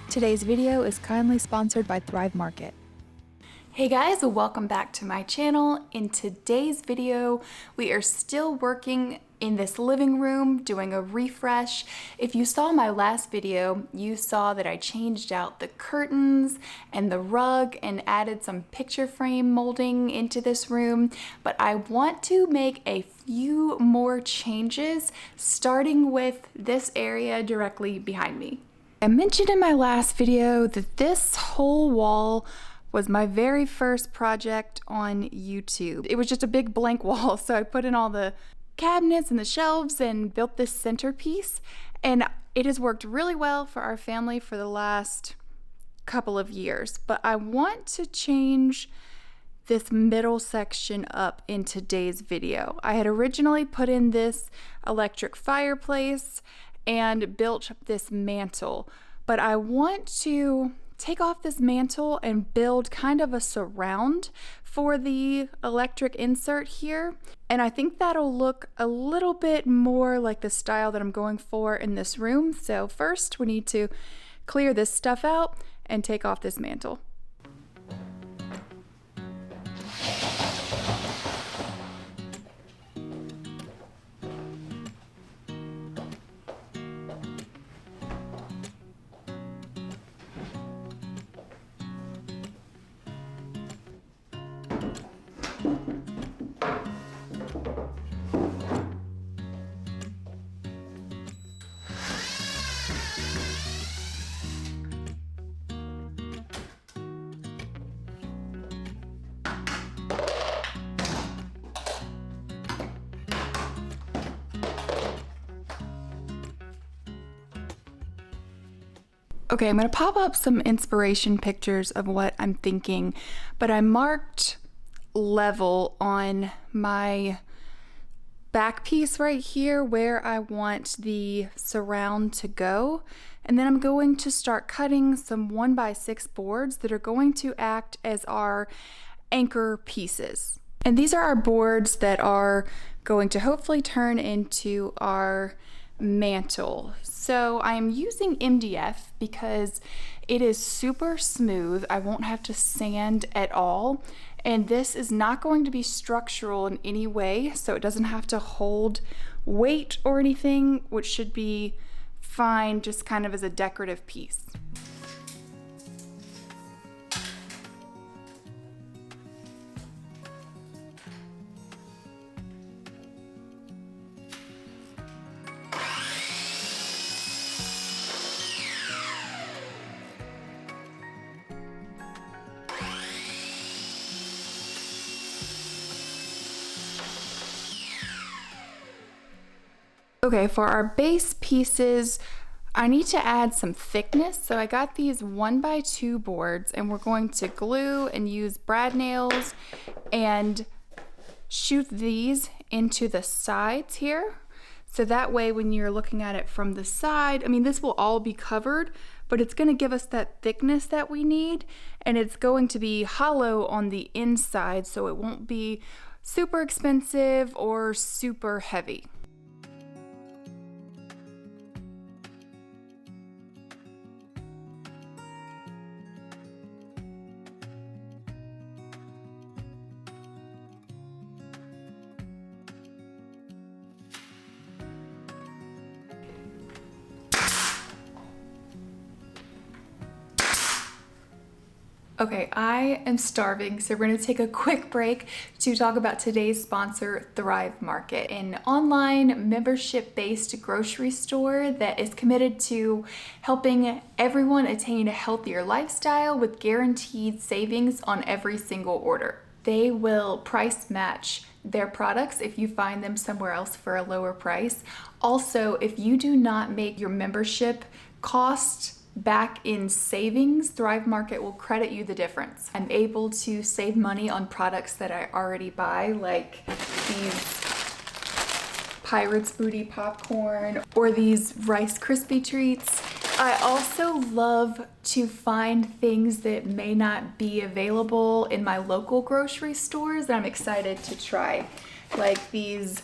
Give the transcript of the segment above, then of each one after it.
Today's video is kindly sponsored by Thrive Market. Hey guys, welcome back to my channel. In today's video, we are still working in this living room doing a refresh. If you saw my last video, you saw that I changed out the curtains and the rug and added some picture frame molding into this room, but I want to make a few more changes, starting with this area directly behind me. I mentioned in my last video that this whole wall was my very first project on YouTube. It was just a big blank wall, so I put in all the cabinets and the shelves and built this centerpiece, and it has worked really well for our family for the last couple of years. But I want to change this middle section up in today's video. I had originally put in this electric fireplace and built this mantle, but I want to take off this mantle and build kind of a surround for the electric insert here. And I think that'll look a little bit more like the style that I'm going for in this room. So first we need to clear this stuff out and take off this mantle. Okay, I'm gonna pop up some inspiration pictures of what I'm thinking, but I marked level on my back piece right here where I want the surround to go. And then I'm going to start cutting some 1x6 boards that are going to act as our anchor pieces. And these are our boards that are going to hopefully turn into our mantle. So I'm using MDF because it is super smooth. I won't have to sand at all. And this is not going to be structural in any way, so it doesn't have to hold weight or anything, which should be fine just kind of as a decorative piece. Okay, for our base pieces, I need to add some thickness. So I got these 1x2 boards and we're going to glue and use brad nails and shoot these into the sides here. So that way when you're looking at it from the side, I mean, this will all be covered, but it's gonna give us that thickness that we need, and it's going to be hollow on the inside, so it won't be super expensive or super heavy. Okay, I am starving, so we're gonna take a quick break to talk about today's sponsor, Thrive Market, an online membership-based grocery store that is committed to helping everyone attain a healthier lifestyle with guaranteed savings on every single order. They will price match their products if you find them somewhere else for a lower price. Also, if you do not make your membership cost back in savings, Thrive Market will credit you the difference. I'm able to save money on products that I already buy, like these Pirates Booty popcorn or these Rice Krispie treats. I also love to find things that may not be available in my local grocery stores that I'm excited to try, like these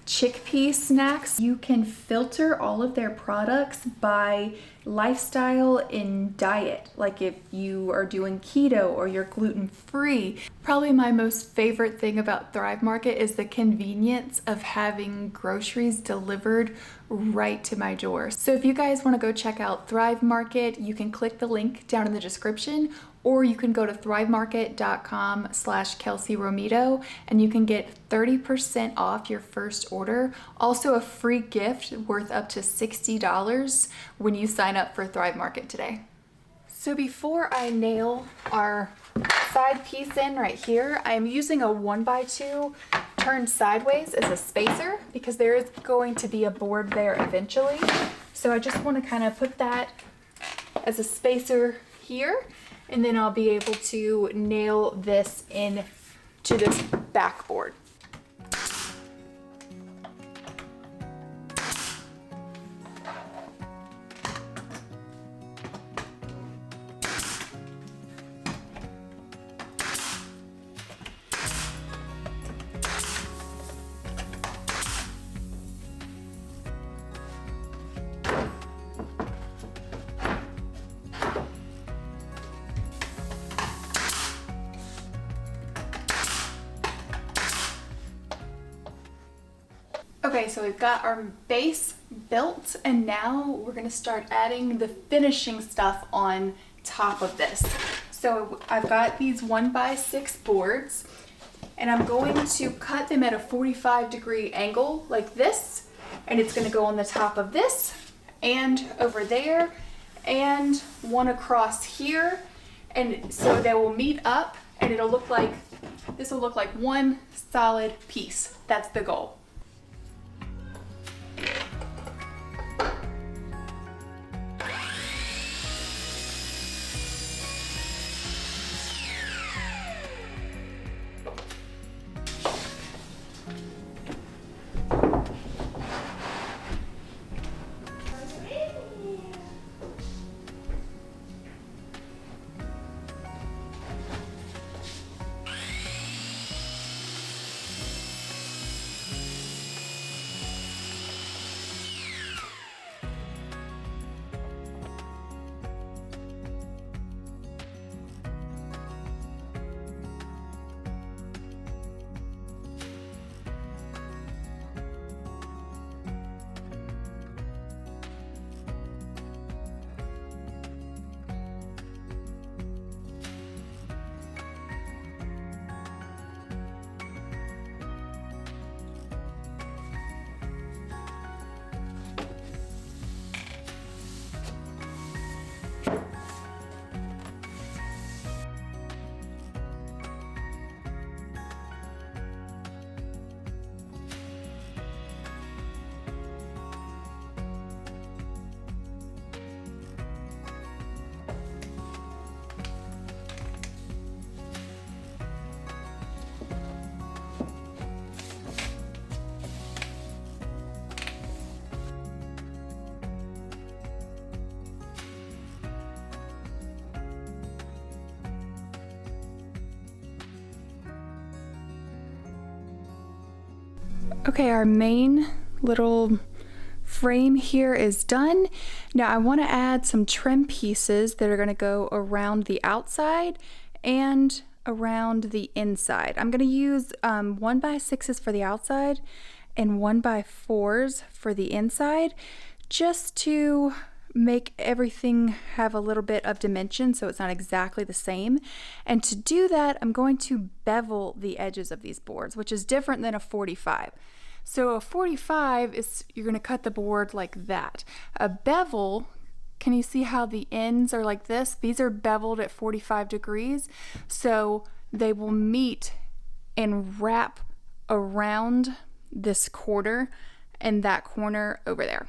chickpea snacks. You can filter all of their products by lifestyle and diet, like if you are doing keto or you're gluten-free. Probably my most favorite thing about Thrive Market is the convenience of having groceries delivered right to my door. So if you guys want to go check out Thrive Market, you can click the link down in the description, or you can go to thrivemarket.com/Kelsey Romito and you can get 30% off your first order. Also a free gift worth up to $60 when you sign up for Thrive Market today. So before I nail our side piece in right here, I am using a 1x2 turned sideways as a spacer because there is going to be a board there eventually. So I just want to kind of put that as a spacer here, and then I'll be able to nail this in to this backboard. Okay, so we've got our base built, and now we're gonna start adding the finishing stuff on top of this. So I've got these 1x6 boards, and I'm going to cut them at a 45-degree angle like this, and it's gonna go on the top of this and over there and one across here, and so they will meet up and it'll look like, this will look like one solid piece. That's the goal. Okay, our main little frame here is done. Now I want to add some trim pieces that are going to go around the outside and around the inside. I'm going to use 1x6s for the outside and 1x4s for the inside, just to make everything have a little bit of dimension so it's not exactly the same. And to do that, I'm going to bevel the edges of these boards, which is different than a 45. So a 45 is, you're going to cut the board like that. A bevel, can you see how the ends are like this? These are beveled at 45 degrees, so they will meet and wrap around this corner and that corner over there.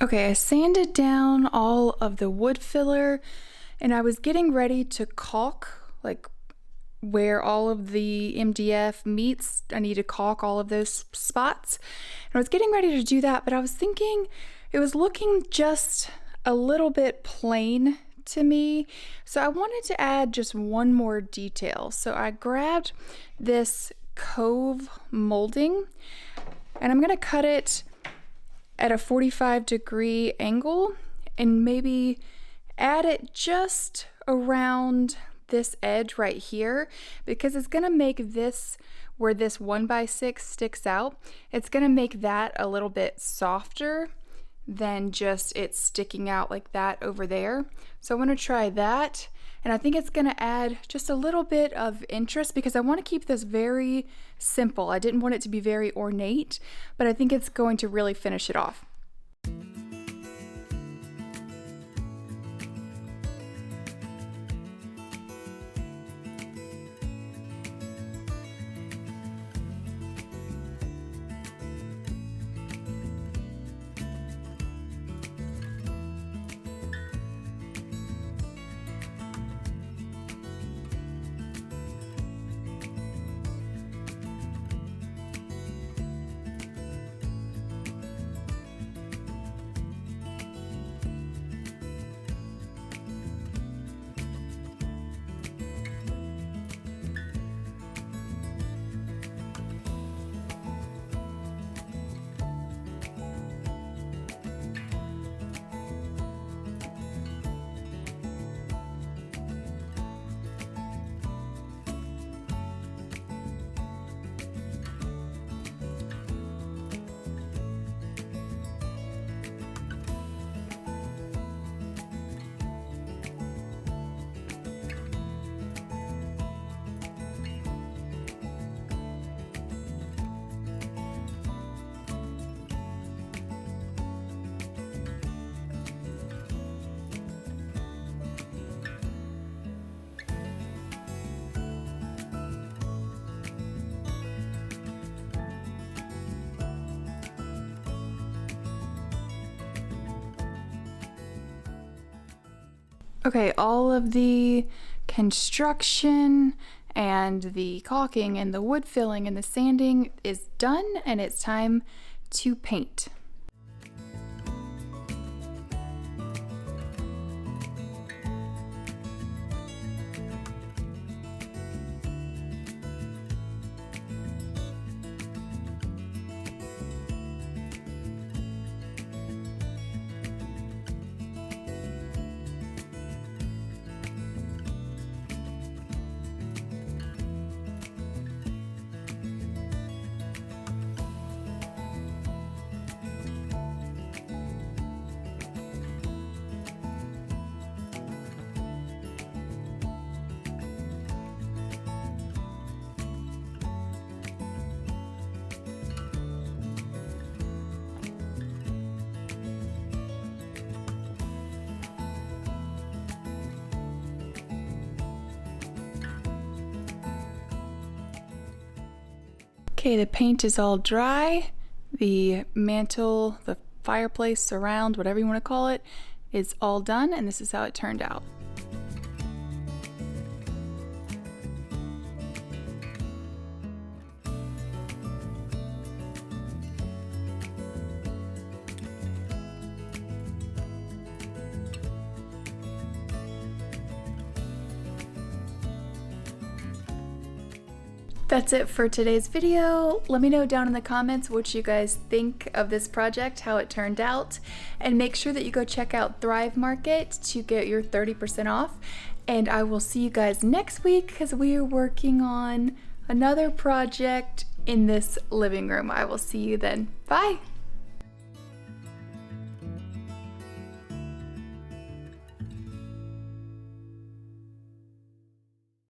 Okay, I sanded down all of the wood filler and I was getting ready to caulk, like where all of the MDF meets. I need to caulk all of those spots. And I was getting ready to do that, but I was thinking it was looking just a little bit plain to me. So I wanted to add just one more detail. So I grabbed this cove molding and I'm gonna cut it at a 45-degree angle and maybe add it just around this edge right here, because it's gonna make this, where this 1x6 sticks out, it's gonna make that a little bit softer than just it sticking out like that over there. So I'm gonna try that, and I think it's gonna add just a little bit of interest because I wanna keep this very simple. I didn't want it to be very ornate, but I think it's going to really finish it off. Okay, all of the construction and the caulking and the wood filling and the sanding is done, and it's time to paint. Okay, the paint is all dry. The mantle, the fireplace, surround, whatever you want to call it, is all done, and this is how it turned out. That's it for today's video. Let me know down in the comments what you guys think of this project, how it turned out, and make sure that you go check out Thrive Market to get your 30% off. And I will see you guys next week because we are working on another project in this living room. I will see you then. Bye.